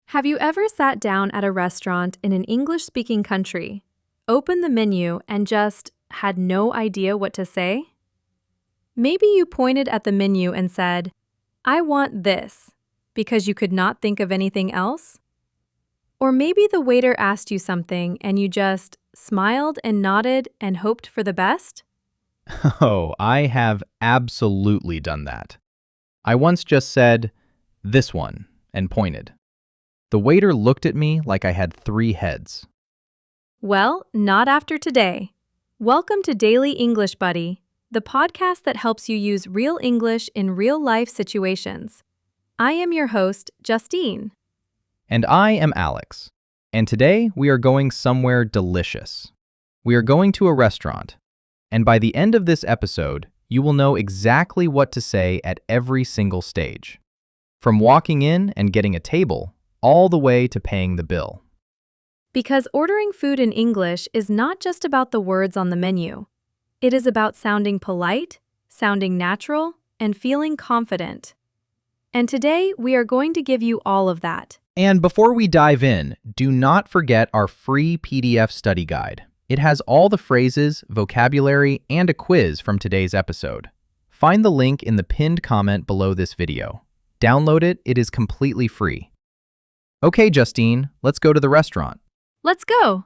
Have you ever sat down at a restaurant in an English-speaking country, opened the menu, and just had no idea what to say? Maybe you pointed at the menu and said, "I want this," because you could not think of anything else? Or maybe the waiter asked you something and you just smiled and nodded and hoped for the best? Oh, I have absolutely done that. I once just said, "This one," and pointed. The waiter looked at me like I had three heads. Well, not after today. Welcome to Daily English Buddy, the podcast that helps you use real English in real-life situations. I am your host, Justine. And I am Alex. And today we are going somewhere delicious. We are going to a restaurant. And by the end of this episode, you will know exactly what to say at every single stage. From walking in and getting a table, all the way to paying the bill. Because ordering food in English is not just about the words on the menu. It is about sounding polite, sounding natural, and feeling confident. And today, we are going to give you all of that. And before we dive in, do not forget our free PDF study guide. It has all the phrases, vocabulary, and a quiz from today's episode. Find the link in the pinned comment below this video. Download it, it is completely free. Okay, Justine, let's go to the restaurant. Let's go!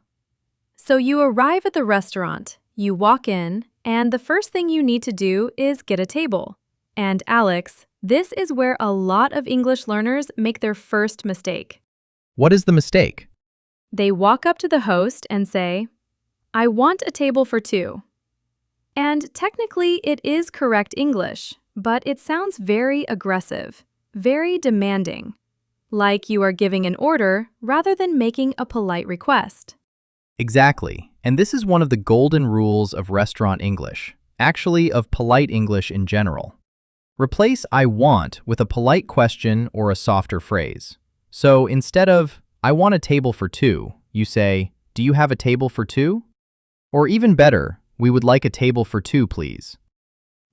So you arrive at the restaurant, you walk in, and the first thing you need to do is get a table. And Alex, this is where a lot of English learners make their first mistake. What is the mistake? They walk up to the host and say, "I want a table for two." And technically, it is correct English, but it sounds very aggressive, very demanding. Like you are giving an order rather than making a polite request. Exactly, and this is one of the golden rules of restaurant English, actually of polite English in general. Replace "I want" with a polite question or a softer phrase. So instead of "I want a table for two," you say, "Do you have a table for two?" Or even better, "We would like a table for two, please."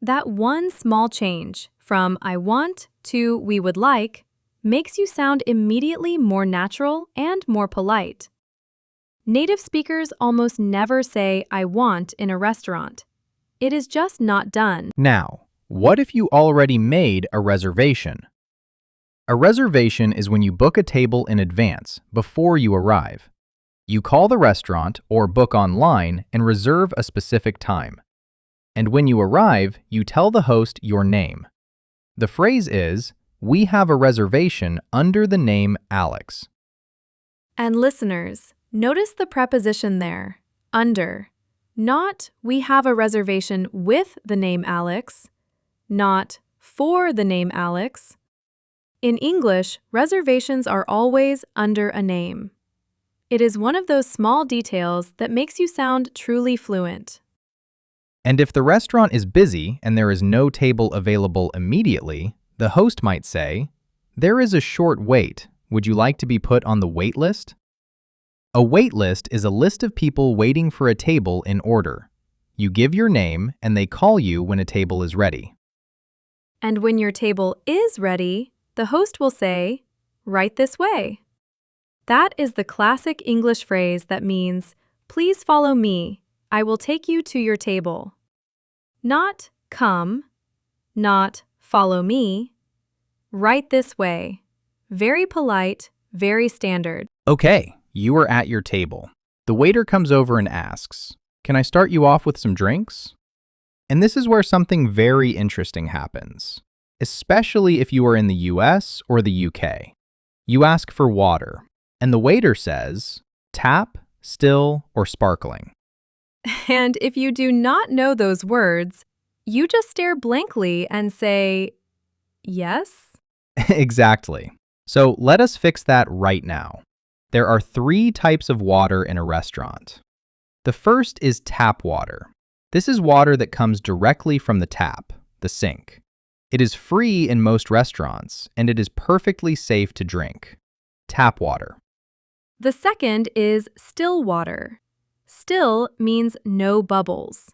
That one small change from "I want" to "we would like" makes you sound immediately more natural and more polite. Native speakers almost never say "I want" in a restaurant. It is just not done. Now, what if you already made a reservation? A reservation is when you book a table in advance, before you arrive. You call the restaurant or book online and reserve a specific time. And when you arrive, you tell the host your name. The phrase is, "We have a reservation under the name Alex." And listeners, notice the preposition there, under. Not "we have a reservation with the name Alex," not "for the name Alex." In English, reservations are always under a name. It is one of those small details that makes you sound truly fluent. And if the restaurant is busy and there is no table available immediately, the host might say, "There is a short wait. Would you like to be put on the wait list?" A wait list is a list of people waiting for a table in order. You give your name and they call you when a table is ready. And when your table is ready, the host will say, "Right this way." That is the classic English phrase that means, "Please follow me. I will take you to your table." Not "come," not "follow me." Right this way. Very polite, very standard. Okay, you are at your table. The waiter comes over and asks, "Can I start you off with some drinks?" And this is where something very interesting happens, especially if you are in the US or the UK. You ask for water, and the waiter says, "Tap, still, or sparkling." And if you do not know those words, you just stare blankly and say, "Yes?" Exactly. So let us fix that right now. There are three types of water in a restaurant. The first is tap water. This is water that comes directly from the tap, the sink. It is free in most restaurants, and it is perfectly safe to drink. Tap water. The second is still water. Still means no bubbles.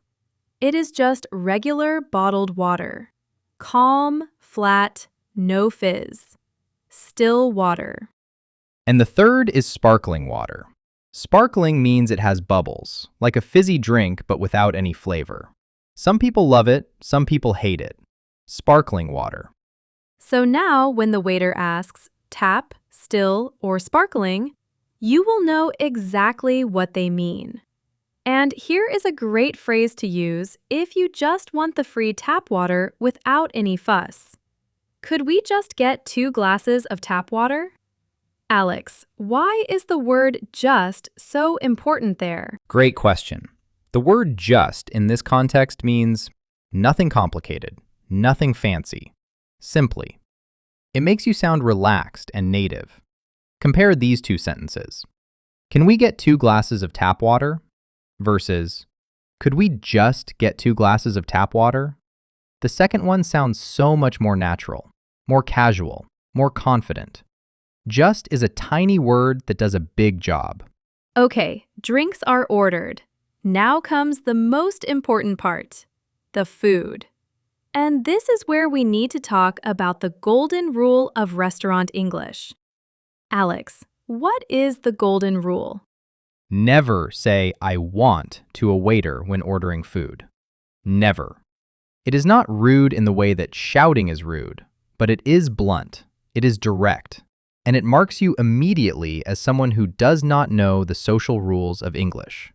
It is just regular bottled water. Calm, flat, no fizz. Still water. And the third is sparkling water. Sparkling means it has bubbles, like a fizzy drink but without any flavor. Some people love it, some people hate it. Sparkling water. So now when the waiter asks tap, still, or sparkling, you will know exactly what they mean. And here is a great phrase to use if you just want the free tap water without any fuss. Could we just get 2 glasses of tap water? Alex, why is the word just so important there? Great question. The word just in this context means nothing complicated, nothing fancy, simply. It makes you sound relaxed and native. Compare these 2 sentences. Can we get 2 glasses of tap water? Versus, could we just get 2 glasses of tap water? The second one sounds so much more natural, more casual, more confident. Just is a tiny word that does a big job. Okay, drinks are ordered. Now comes the most important part, the food. And this is where we need to talk about the golden rule of restaurant English. Alex, what is the golden rule? Never say "I want" to a waiter when ordering food. Never. It is not rude in the way that shouting is rude, but it is blunt, it is direct, and it marks you immediately as someone who does not know the social rules of English.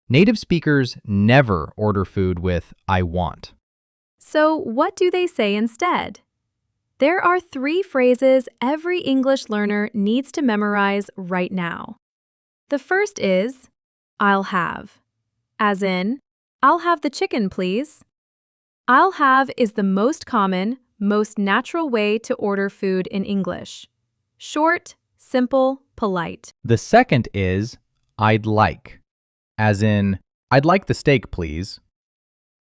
Native speakers never order food with "I want." So what do they say instead? There are 3 phrases every English learner needs to memorize right now. The first is, I'll have, as in, I'll have the chicken, please. I'll have is the most common, most natural way to order food in English. Short, simple, polite. The second is "I'd like," as in, "I'd like the steak, please."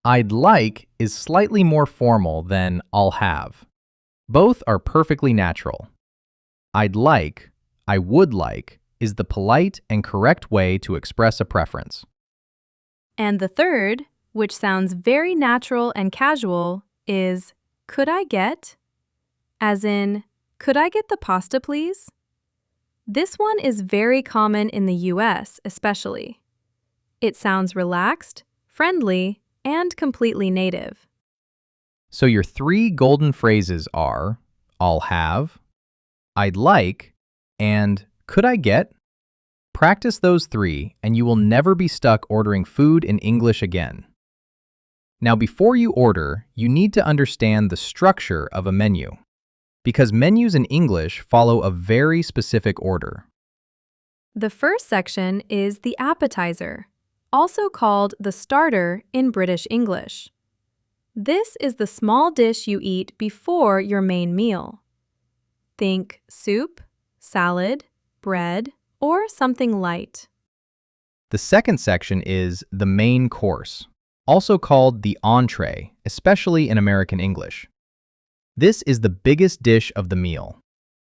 "I'd like" is slightly more formal than "I'll have." Both are perfectly natural. "I'd like," "I would like," is the polite and correct way to express a preference. And the third, which sounds very natural and casual, is could I get? As in, could I get the pasta, please? This one is very common in the US, especially. It sounds relaxed, friendly, and completely native. So your 3 golden phrases are "I'll have," "I'd like," and "Could I get?" Practice those 3 and you will never be stuck ordering food in English again. Now before you order, you need to understand the structure of a menu, because menus in English follow a very specific order. The first section is the appetizer, also called the starter in British English. This is the small dish you eat before your main meal. Think soup, salad, bread, or something light. The second section is the main course, also called the entree, especially in American English. This is the biggest dish of the meal.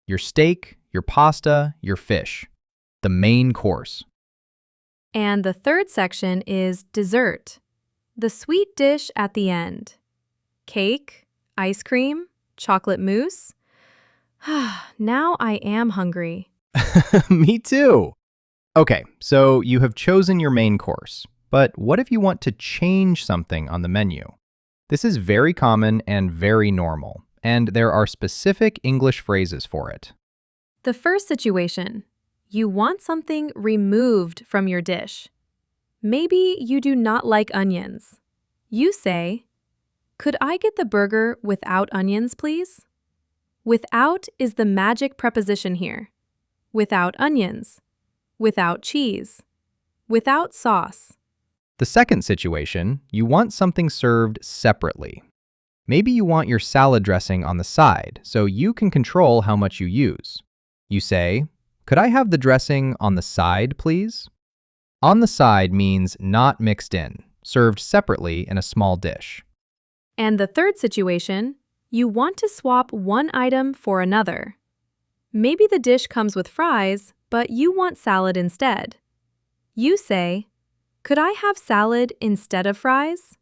Your steak, your pasta, your fish. The main course. And the third section is dessert, the sweet dish at the end. Cake, ice cream, chocolate mousse. Now I am hungry. Me too. Okay, so you have chosen your main course, but what if you want to change something on the menu? This is very common and very normal, and there are specific English phrases for it. The first situation, you want something removed from your dish. Maybe you do not like onions. You say, could I get the burger without onions, please? Without is the magic preposition here. Without onions, without cheese, without sauce. The second situation, you want something served separately. Maybe you want your salad dressing on the side so you can control how much you use. You say, could I have the dressing on the side, please? On the side means not mixed in, served separately in a small dish. And the third situation, you want to swap one item for another. Maybe the dish comes with fries, but you want salad instead. You say, could I have salad instead of fries?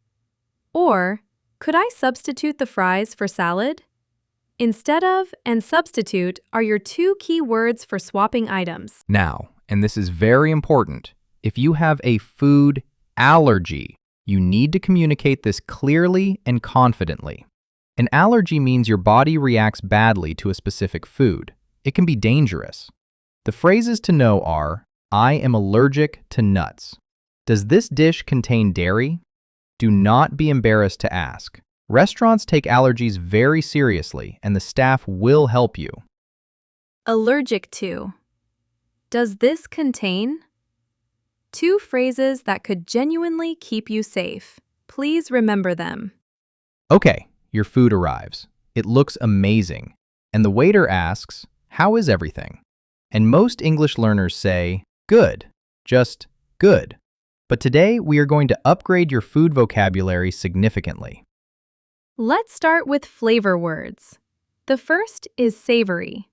Or, could I substitute the fries for salad? Instead of and substitute are your two key words for swapping items. Now, and this is very important, if you have a food allergy, you need to communicate this clearly and confidently. An allergy means your body reacts badly to a specific food. It can be dangerous. The phrases to know are, I am allergic to nuts. Does this dish contain dairy? Do not be embarrassed to ask. Restaurants take allergies very seriously, and the staff will help you. Allergic to. Does this contain? Two phrases that could genuinely keep you safe. Please remember them. Okay, your food arrives. It looks amazing. And the waiter asks, how is everything? And most English learners say, good, just good. But today we are going to upgrade your food vocabulary significantly. Let's start with flavor words. The first is savory.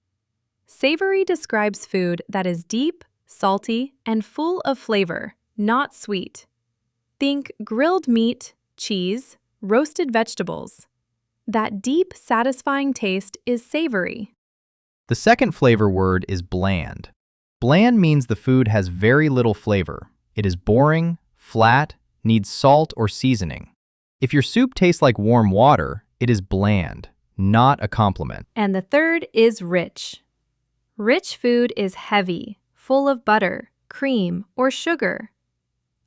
Savory describes food that is deep, salty, and full of flavor, not sweet. Think grilled meat, cheese, roasted vegetables. That deep, satisfying taste is savory. The second flavor word is bland. Bland means the food has very little flavor. It is boring, flat, needs salt or seasoning. If your soup tastes like warm water, it is bland, not a compliment. And the third is rich. Rich food is heavy, full of butter, cream, or sugar.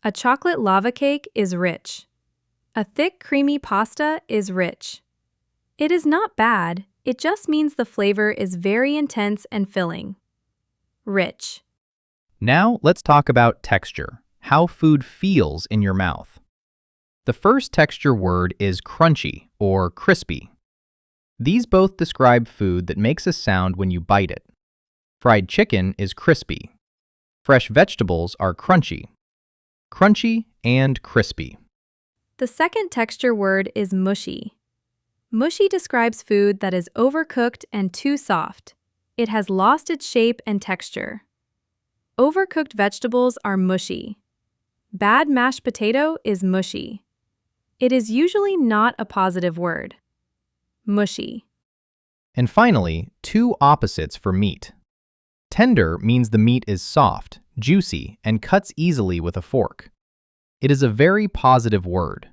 A chocolate lava cake is rich. A thick, creamy pasta is rich. It is not bad, it just means the flavor is very intense and filling. Rich. Now let's talk about texture, how food feels in your mouth. The first texture word is crunchy or crispy. These both describe food that makes a sound when you bite it. Fried chicken is crispy. Fresh vegetables are crunchy. Crunchy and crispy. The second texture word is mushy. Mushy describes food that is overcooked and too soft. It has lost its shape and texture. Overcooked vegetables are mushy. Bad mashed potato is mushy. It is usually not a positive word. Mushy. And finally, two opposites for meat. Tender means the meat is soft, juicy, and cuts easily with a fork. It is a very positive word.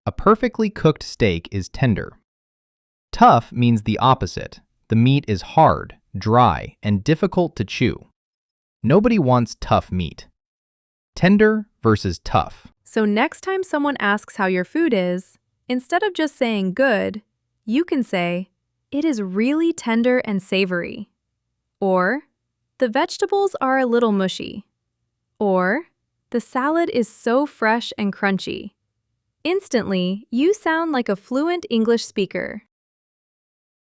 A perfectly cooked steak is tender. Tough means the opposite. The meat is hard, dry, and difficult to chew. Nobody wants tough meat. Tender versus tough. So next time someone asks how your food is, instead of just saying good, you can say, it is really tender and savory. Or, the vegetables are a little mushy. Or, the salad is so fresh and crunchy. Instantly, you sound like a fluent English speaker.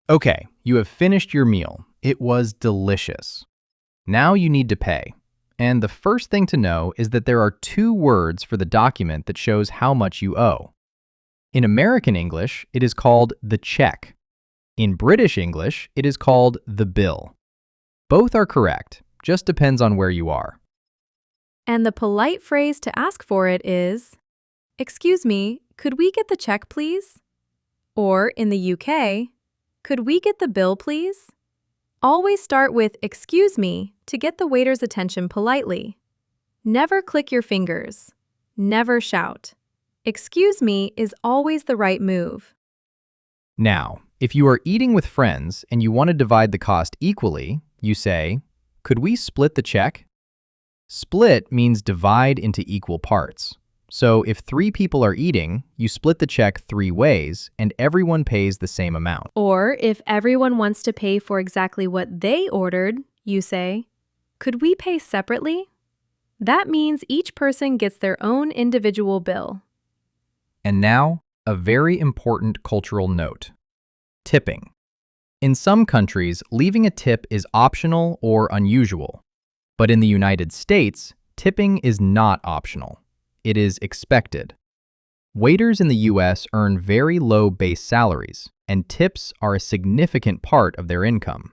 Okay, you have finished your meal. It was delicious. Now you need to pay. And the first thing to know is that there are two words for the document that shows how much you owe. In American English, it is called the check. In British English, it is called the bill. Both are correct, just depends on where you are. And the polite phrase to ask for it is, excuse me, could we get the check, please? Or in the UK, could we get the bill, please? Always start with excuse me to get the waiter's attention politely. Never click your fingers. Never shout. Excuse me is always the right move. Now, if you are eating with friends and you want to divide the cost equally, you say, could we split the check? Split means divide into equal parts. So if 3 people are eating, you split the check 3 ways and everyone pays the same amount. Or if everyone wants to pay for exactly what they ordered, you say, could we pay separately? That means each person gets their own individual bill. And now, a very important cultural note. Tipping. In some countries, leaving a tip is optional or unusual. But in the United States, tipping is not optional. It is expected. Waiters in the US earn very low base salaries, and tips are a significant part of their income.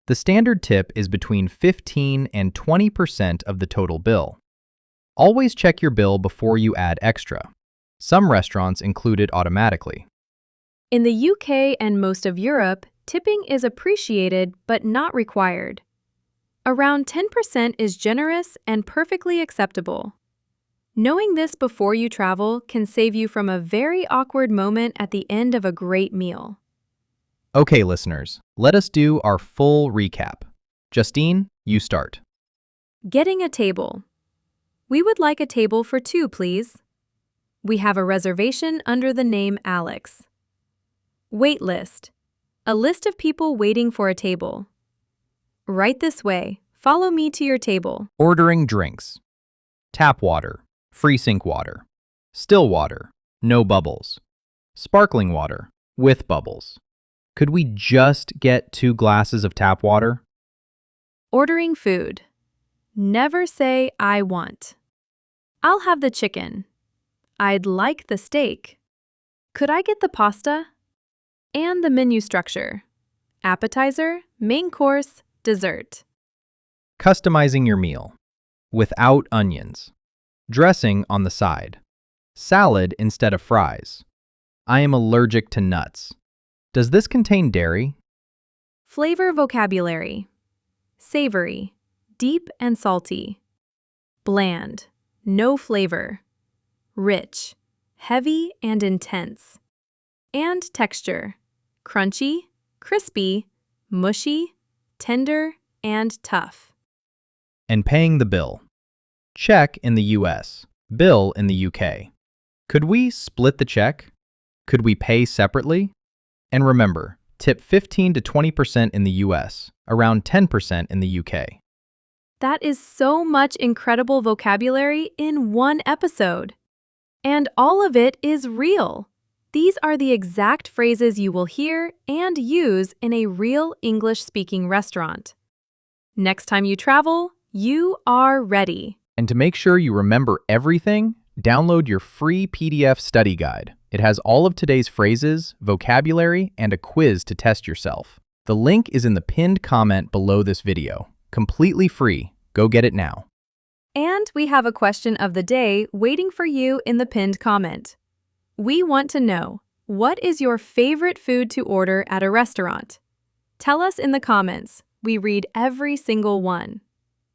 The standard tip is between 15 and 20% of the total bill. Always check your bill before you add extra. Some restaurants include it automatically. In the UK and most of Europe, Tipping is appreciated but not required. Around 10% is generous and perfectly acceptable. Knowing this before you travel can save you from a very awkward moment at the end of a great meal. Okay, listeners, let us do our full recap. Justine, you start. Getting a table. We would like a table for 2, please. We have a reservation under the name Alex. Wait list. A list of people waiting for a table. Right this way. Follow me to your table. Ordering drinks. Tap water, free sink water. Still water, no bubbles. Sparkling water, with bubbles. Could we just get 2 glasses of tap water? Ordering food. Never say I want. I'll have the chicken. I'd like the steak. Could I get the pasta? And the menu structure. Appetizer, main course, dessert. Customizing your meal. Without onions. Dressing on the side. Salad instead of fries. I am allergic to nuts. Does this contain dairy? Flavor vocabulary. Savory, deep and salty. Bland, no flavor. Rich, heavy and intense. And texture. Crunchy, crispy, mushy, tender, and tough. And paying the bill. Check in the US, bill in the UK. Could we split the check? Could we pay separately? And remember, tip 15 to 20% in the US, around 10% in the UK. That is so much incredible vocabulary in one episode. And all of it is real. These are the exact phrases you will hear and use in a real English-speaking restaurant. Next time you travel, you are ready. And to make sure you remember everything, download your free PDF study guide. It has all of today's phrases, vocabulary, and a quiz to test yourself. The link is in the pinned comment below this video. Completely free. Go get it now. And we have a question of the day waiting for you in the pinned comment. We want to know, what is your favorite food to order at a restaurant? Tell us in the comments. We read every single one.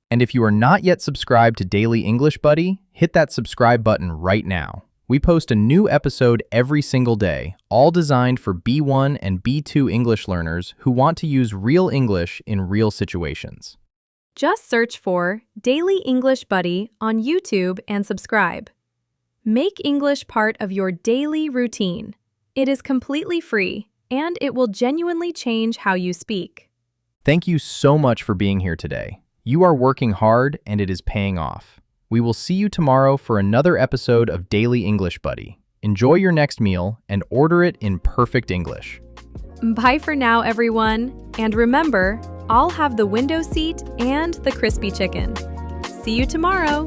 And if you are not yet subscribed to Daily English Buddy, hit that subscribe button right now. We post a new episode every single day, all designed for B1 and B2 English learners who want to use real English in real situations. Just search for Daily English Buddy on YouTube and subscribe. Make English part of your daily routine. It is completely free, and it will genuinely change how you speak. Thank you so much for being here today. You are working hard, and it is paying off. We will see you tomorrow for another episode of Daily English Buddy. Enjoy your next meal and order it in perfect English. Bye for now, everyone. And remember, I'll have the window seat and the crispy chicken. See you tomorrow.